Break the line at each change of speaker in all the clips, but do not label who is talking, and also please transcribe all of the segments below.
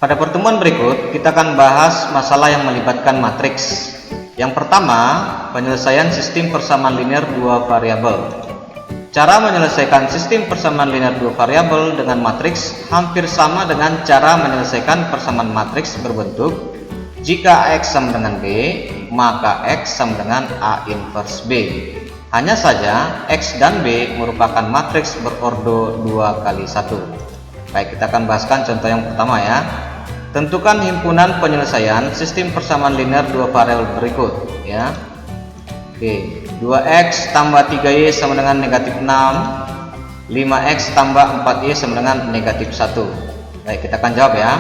Pada pertemuan berikut, kita akan bahas masalah yang melibatkan matriks. Yang pertama, penyelesaian sistem persamaan linear dua variabel. Cara menyelesaikan sistem persamaan linear dua variabel dengan matriks hampir sama dengan cara menyelesaikan persamaan matriks berbentuk jika X sama dengan B, maka X sama dengan A inverse B. Hanya saja X dan B merupakan matriks berordo 2 kali 1. Baik, kita akan bahaskan contoh yang pertama ya. Tentukan himpunan penyelesaian sistem persamaan linear dua variabel berikut ya. Oke, 2x tambah 3y sama dengan negatif 6, 5x tambah 4y sama dengan negatif 1. Baik, kita akan jawab ya.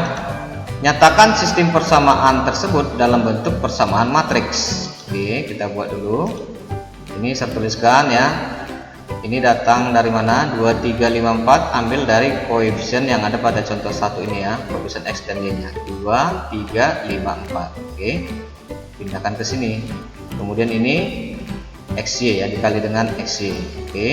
Nyatakan sistem persamaan tersebut dalam bentuk persamaan matriks. Oke, kita buat dulu. Ini saya tuliskan ya. Ini datang dari mana? 2, 3, 5, 4 ambil dari koefisien yang ada pada contoh 1 ini ya, koefisien X dan Y nya 2, 3, 5, 4. Oke, pindahkan ke sini. Kemudian ini XY ya, dikali dengan XY. Oke,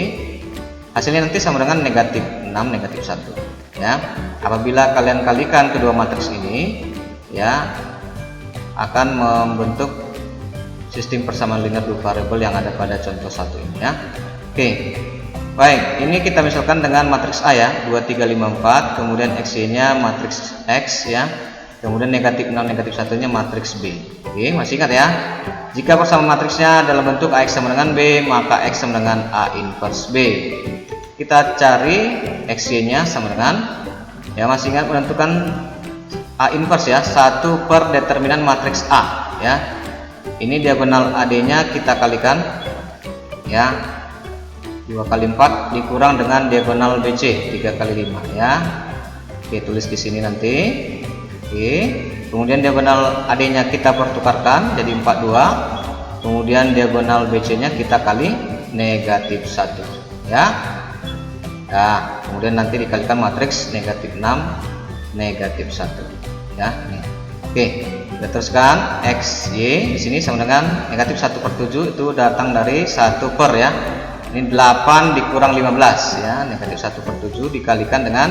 hasilnya nanti sama dengan negatif 6, negatif 1 ya. Apabila kalian kalikan kedua matriks ini ya, akan membentuk sistem persamaan linear dua variabel yang ada pada contoh 1 ini ya. Oke, baik, ini kita misalkan dengan matriks A ya, 2, 3, 5, 4, kemudian XY nya matriks X ya, kemudian negatif 6, negatif 1 nya matriks B. Oke, masih ingat ya, jika persamaan matriksnya dalam bentuk AX sama dengan B, maka X sama dengan A inverse B. Kita cari XY nya sama dengan, ya masih ingat menentukan A inverse ya, 1 per determinan matriks A ya. Ini diagonal AD nya kita kalikan ya, 2 kali 4 dikurang dengan diagonal BC 3 kali 5 ya. Oke, tulis di sini nanti. Oke, kemudian diagonal AD nya kita pertukarkan jadi 42, kemudian diagonal BC nya kita kali negatif 1 ya. Nah, kemudian nanti dikalikan matriks negatif 6, negatif 1 ya. Nih. Oke, kita teruskan XY di sini sama dengan negatif 1/7 itu datang dari 1 per ya. Ini 8 dikurang 15 ya, negatif 1/7 dikalikan dengan,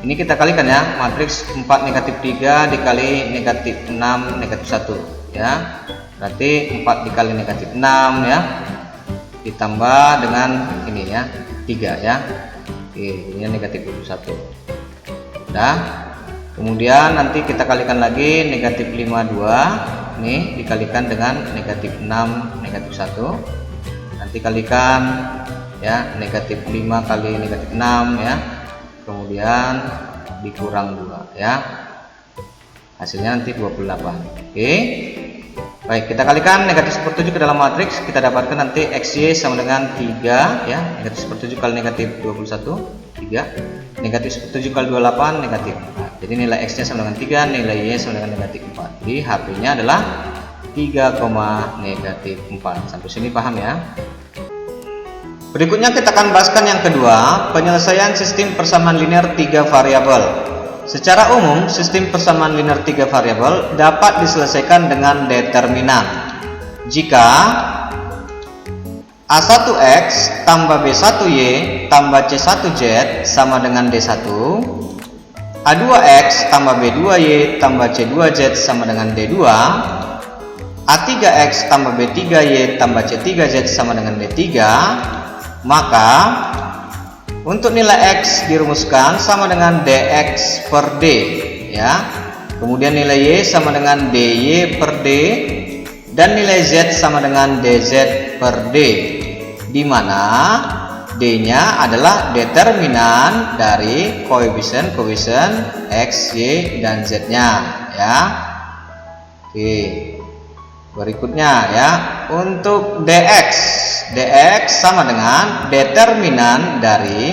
ini kita kalikan ya, matriks 4 negatif 3 dikali negatif 6 negatif 1 ya, berarti 4 dikali negatif 6 ya, ditambah dengan ini ya, 3 ya. Oke, ini negatif 21. Nah, kemudian nanti kita kalikan lagi negatif 52 nih dikalikan dengan negatif 6 negatif 1, nanti kalikan ya, negatif 5 kali negatif 6 ya, kemudian dikurang 2 ya, hasilnya nanti 28. Oke, baik, kita kalikan negatif 1/7 ke dalam matriks, kita dapatkan nanti XY sama dengan 3 ya, negatif 1/7 kali negatif 21 3, negatif 1/7 kali 28 negatif 4. Jadi nilai X nya sama dengan 3, nilai Y sama dengan negatif 4. Jadi HP nya adalah 3, negatif 4. Sampai sini paham ya. Berikutnya kita akan bahaskan yang kedua, penyelesaian sistem persamaan linear 3 variabel. Secara umum, sistem persamaan linear 3 variabel dapat diselesaikan dengan determinan jika A1X tambah B1Y tambah C1Z sama dengan D1, A2X tambah B2Y tambah C2Z sama dengan D2, A3X tambah B3Y tambah C3Z sama dengan D3, maka untuk nilai X dirumuskan sama dengan dx per d ya, kemudian nilai Y sama dengan dy per d, dan nilai Z sama dengan dz per d, di mana d nya adalah determinan dari koefisien X, Y, dan Z nya ya. Oke, berikutnya ya, untuk dx sama dengan determinan dari,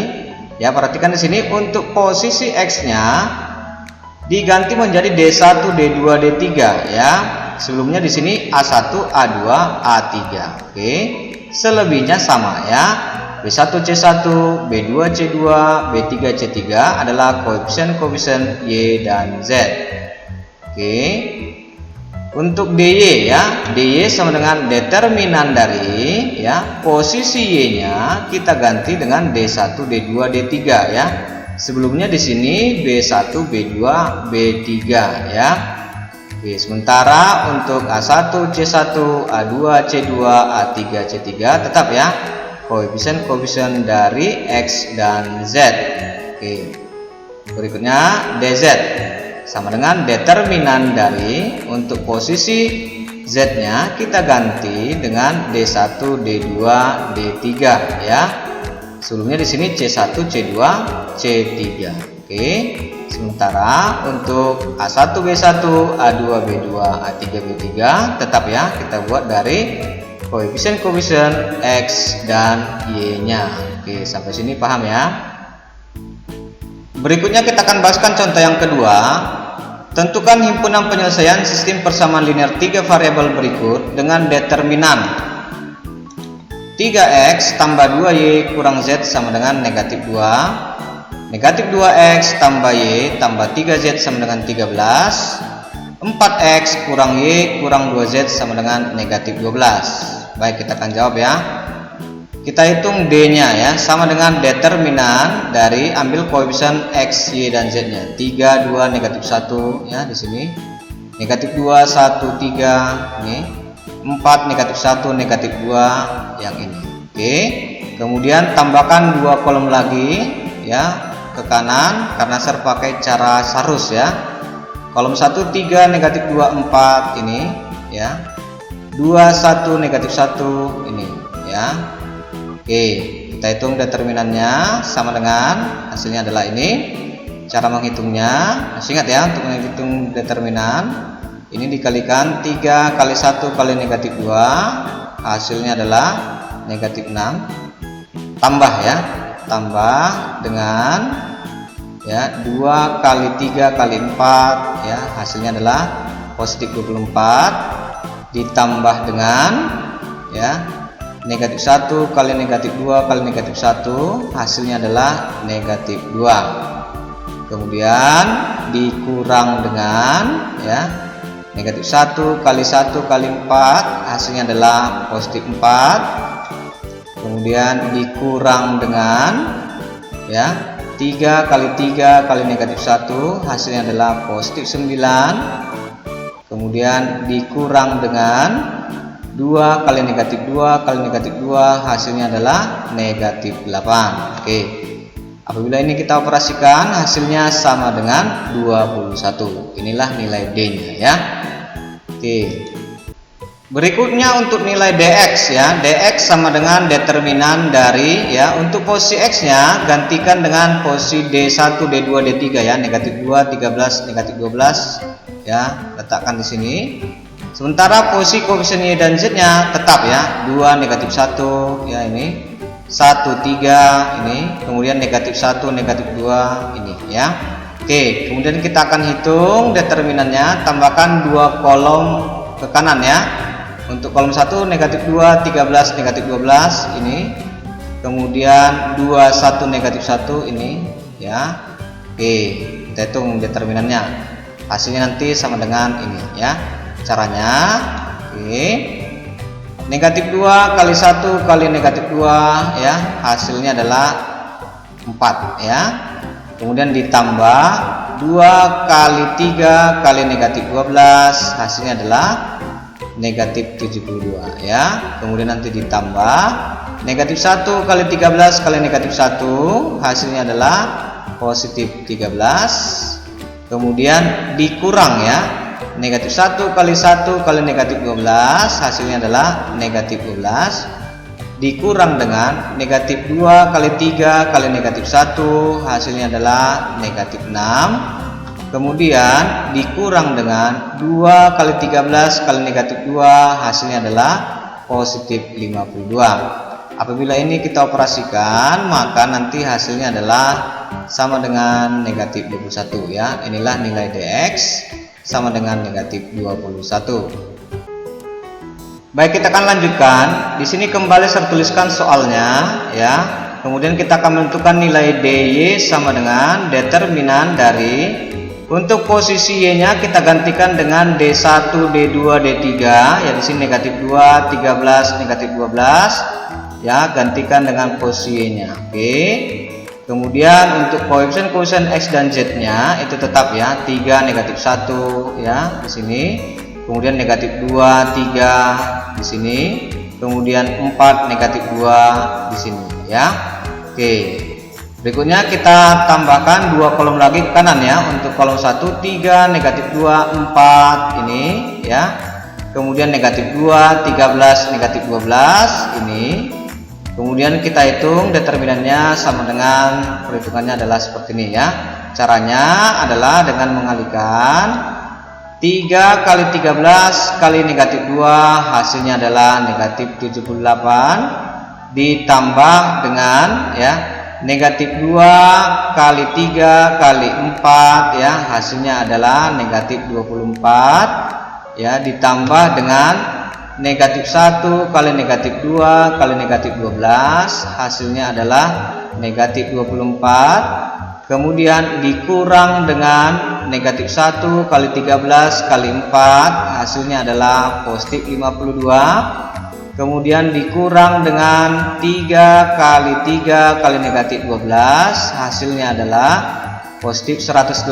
ya perhatikan di sini untuk posisi X nya diganti menjadi D1, D2, D3 ya. Sebelumnya di sini A1, A2, A3. Oke, selebihnya sama ya. B1 C1, B2 C2, B3 C3 adalah koefisien Y dan Z. Oke. Untuk dy ya, dy sama dengan determinan dari ya posisi y nya kita ganti dengan d1, d2, d3 ya. Sebelumnya di sini B1, B2, B3 ya. Oke, sementara untuk A1, C1, A2, C2, A3, C3 tetap ya koefisien-koefisien dari X dan Z. Oke. Berikutnya DZ sama dengan determinan dari untuk posisi Z-nya kita ganti dengan D1, D2, D3 ya. Sebelumnya di sini C1, C2, C3. Oke. Sementara untuk A1, B1, A2, B2, A3, B3 tetap ya kita buat dari koefisien-koefisien X dan Y-nya. Oke, sampai sini paham ya? Berikutnya kita akan bahaskan contoh yang kedua. Tentukan himpunan penyelesaian sistem persamaan linear 3 variabel berikut dengan determinan 3x tambah 2y kurang z sama dengan negatif 2, negatif 2x tambah y tambah 3z sama dengan 13, 4x kurang y kurang 2z sama dengan negatif 12. Baik, kita akan jawab ya. Kita hitung D nya ya, sama dengan determinan dari ambil koefisien X, Y, dan Z nya 3, 2, negatif 1 ya di sini, negatif 2, 1, 3 ini, 4, negatif 1, negatif 2 yang ini. Oke, kemudian tambahkan 2 kolom lagi ya ke kanan karena saya pakai cara sarus ya. Kolom 1 3 negatif 2 4 ini ya. 2 1 negatif 1 ini ya. Oke, kita hitung determinannya sama dengan hasilnya adalah ini. Cara menghitungnya masih ingat ya, untuk menghitung determinan ini dikalikan 3 kali 1 kali negatif 2 hasilnya adalah negatif 6, tambah ya, tambah dengan ya 2 kali 3 kali 4 ya hasilnya adalah positif 24, ditambah dengan ya negatif 1 kali negatif 2 kali negatif 1 hasilnya adalah negatif 2, kemudian dikurang dengan ya negatif 1 kali 1 kali 4 hasilnya adalah positif 4, kemudian dikurang dengan ya 3 kali 3 kali negatif 1 hasilnya adalah positif 9, kemudian dikurang dengan 2 kali negatif 2 kali negatif 2 hasilnya adalah negatif 8. Oke, apabila ini kita operasikan hasilnya sama dengan 21. Inilah nilai D nya ya. Oke, berikutnya untuk nilai dx ya, dx sama dengan determinan dari ya, untuk posisi x nya gantikan dengan posisi d1 d2 d3 ya, negatif 2 13 negatif 12 ya, letakkan di sini. Sementara posisi koefisien y dan z nya tetap ya, 2 negatif 1 ya, ini 1 3 ini, kemudian negatif 1 negatif 2 ini ya. Oke, kemudian kita akan hitung determinannya, tambahkan 2 kolom ke kanan ya. Untuk kolom 1 negatif 2 13 negatif 12 ini, kemudian 21 negatif 1 ini ya. Oke, kita hitung determinannya, hasilnya nanti sama dengan ini ya. Caranya oke, negatif 2 kali 1 kali negatif 2 ya, hasilnya adalah 4 ya, kemudian ditambah 2 kali 3 kali negatif 12 hasilnya adalah negatif 72 ya, kemudian nanti ditambah negatif 1 kali 13 kali negatif 1 hasilnya adalah positif 13, kemudian dikurang ya, negatif 1 kali 1 kali negatif 12 hasilnya adalah negatif 12, dikurang dengan negatif 2 kali 3 kali negatif 1 hasilnya adalah negatif 6, kemudian dikurang dengan 2 kali 13 kali negatif 2 hasilnya adalah positif 52. Apabila ini kita operasikan maka nanti hasilnya adalah sama dengan negatif 21 ya. Inilah nilai dx sama dengan negatif 21. Baik, kita akan lanjutkan. Di sini kembali saya tuliskan soalnya ya. Kemudian kita akan menentukan nilai dy sama dengan determinan dari, untuk posisi y nya kita gantikan dengan d1 d2 d3 ya, di sini negatif 2 13 negatif 12 ya, gantikan dengan posisi y nya. Oke, Kemudian untuk koefisien X dan Z-nya itu tetap ya, 3, negatif 1 ya di sini. Kemudian negatif 2, 3 di sini. Kemudian 4, negatif 2 di sini ya. Oke. Berikutnya kita tambahkan 2 kolom lagi ke kanan ya. Untuk kolom 1, 3, negatif 2, 4 ini ya. Kemudian negatif 2, 13, negatif 12 ini. Kemudian kita hitung determinannya sama dengan perhitungannya adalah seperti ini ya. Caranya adalah dengan mengalihkan 3 kali 13 kali negatif 2 hasilnya adalah negatif 78 ditambah dengan ya negatif 2 kali 3 kali 4 ya hasilnya adalah negatif 24 ya ditambah dengan negatif 1 kali negatif 2 kali negatif 12 hasilnya adalah negatif 24. Kemudian dikurang dengan negatif 1 kali 13 kali 4 hasilnya adalah positif 52. Kemudian dikurang dengan 3 kali 3 kali negatif 12 hasilnya adalah positif 108.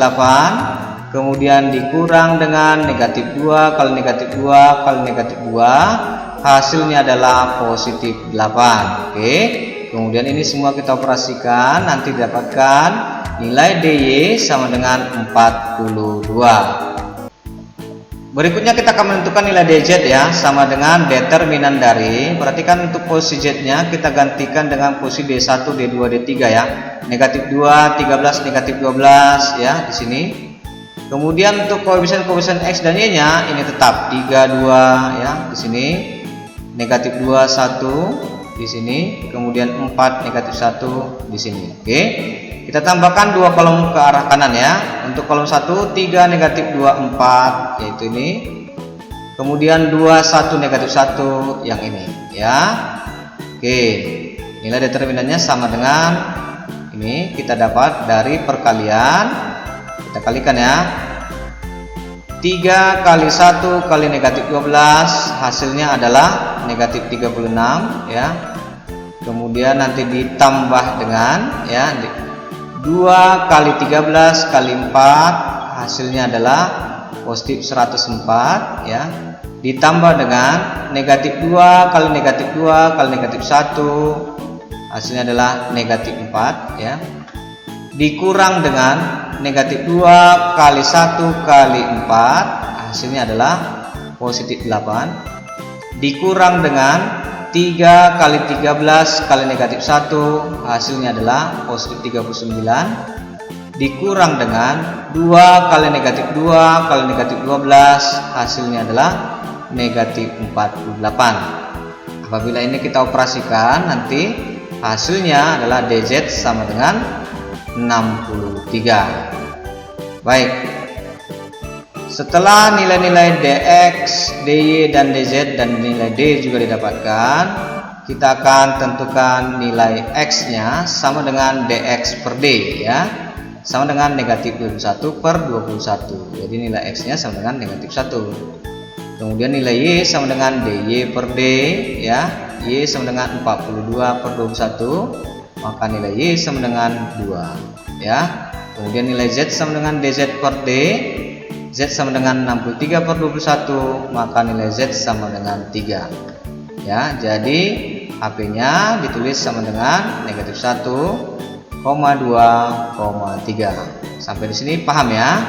Kemudian dikurang dengan negatif 2 kali negatif 2 kali negatif 2 hasilnya adalah positif 8. Oke. Kemudian ini semua kita operasikan, nanti dapatkan nilai DY sama dengan 42. Berikutnya kita akan menentukan nilai DZ ya, sama dengan determinan dari. Perhatikan untuk posisi Z-nya kita gantikan dengan posisi D1, D2, D3 ya. Negatif 2, 13, negatif 12 ya di sini. Kemudian untuk koefisien X dan Y-nya ini tetap 3, 2 ya di sini. Negatif 2, 1 di sini. Kemudian 4, negatif 1 di sini. Oke. Kita tambahkan 2 kolom ke arah kanan ya. Untuk kolom 1, 3, negatif 2, 4 yaitu ini. Kemudian 2, 1, negatif 1 yang ini ya. Oke. Nilai determinannya sama dengan ini kita dapat dari perkalian. Kita kalikan ya. 3 kali 1 kali negatif 12 hasilnya adalah negatif 36 ya. Kemudian nanti ditambah dengan ya 2 kali 13 kali 4 hasilnya adalah positif 104 ya. Ditambah dengan negatif 2 kali negatif 2 kali negatif 1 hasilnya adalah negatif 4 ya. Dikurang dengan negatif 2 kali 1 kali 4 hasilnya adalah positif 8. Dikurang dengan 3 kali 13 kali negatif 1 hasilnya adalah positif 39. Dikurang dengan 2 kali negatif 2 kali negatif 12 hasilnya adalah negatif 48. Apabila ini kita operasikan nanti hasilnya adalah DZ sama dengan 63. Baik. Setelah nilai-nilai DX, DY dan DZ dan nilai D juga didapatkan, kita akan tentukan nilai X-nya sama dengan DX per D ya. Sama dengan negatif 21 per 21. Jadi nilai X-nya sama dengan negatif 1. Kemudian nilai Y sama dengan DY per D ya. Y sama dengan 42 per 21. Maka nilai Y sama dengan 2 ya. Kemudian nilai Z sama dengan DZ per D. Z sama dengan 63 per 21. Maka nilai Z sama dengan 3 ya. Jadi HP-nya ditulis sama dengan negatif 1,2,3. Sampai di sini paham ya?